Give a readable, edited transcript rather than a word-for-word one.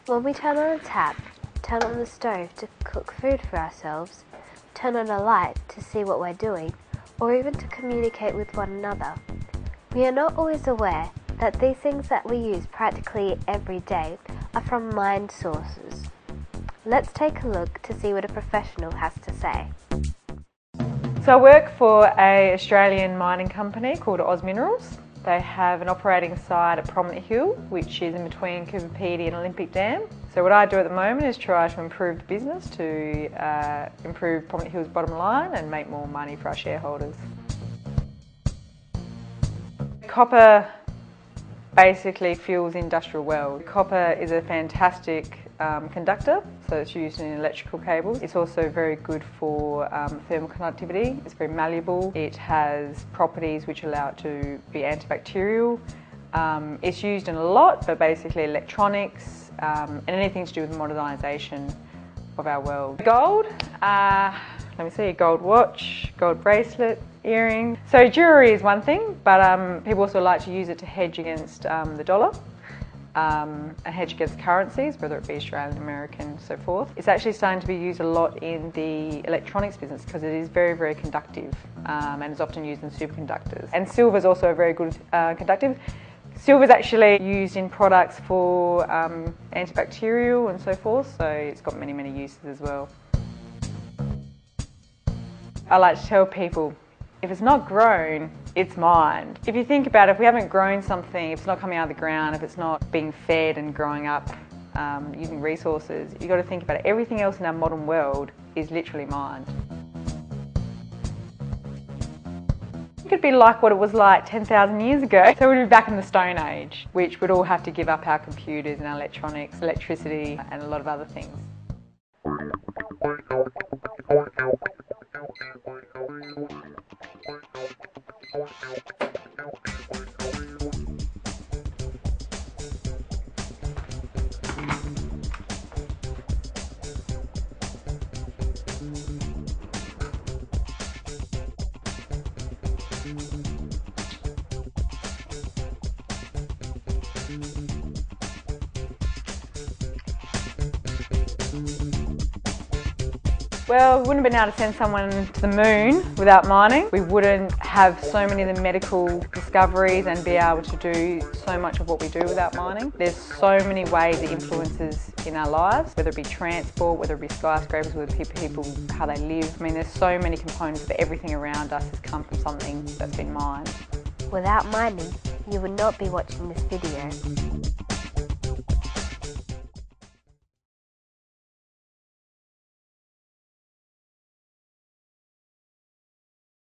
When we turn on a tap, turn on the stove to cook food for ourselves, turn on a light to see what we're doing, or even to communicate with one another, we are not always aware that these things that we use practically every day are from mined sources. Let's take a look to see what a professional has to say. So I work for an Australian mining company called Oz Minerals. They have an operating site at Prominent Hill, which is in between Cooper Pedy and Olympic Dam. So what I do at the moment is try to improve the business to improve Prominent Hill's bottom line and make more money for our shareholders. Copper basically fuels the industrial world. Copper is a fantastic conductor, so it's used in electrical cables. It's also very good for thermal conductivity. It's very malleable. It has properties which allow it to be antibacterial. It's used in a lot, but basically electronics and anything to do with modernisation of our world. Gold, let me see, a gold watch, gold bracelet, earring. So jewellery is one thing, but people also like to use it to hedge against the dollar. And hedge against currencies, whether it be Australian, American, so forth. It's actually starting to be used a lot in the electronics business because it is very, very conductive and is often used in superconductors. And silver is also a very good conductive. Silver is actually used in products for antibacterial and so forth, so it's got many, many uses as well. I like to tell people, if it's not grown, it's mined. If you think about it, if we haven't grown something, if it's not coming out of the ground, if it's not being fed and growing up using resources, you've got to think about it. Everything else in our modern world is literally mined. It could be like what it was like 10,000 years ago. So we'd be back in the Stone Age, which would all have to give up our computers and our electronics, electricity, and a lot of other things. Well, we wouldn't have been able to send someone to the moon without mining. We wouldn't have so many of the medical discoveries and be able to do so much of what we do without mining. There's so many ways it influences in our lives, whether it be transport, whether it be skyscrapers, whether it be people, how they live. I mean, there's so many components of everything around us has come from something that's been mined. Without mining, you would not be watching this video.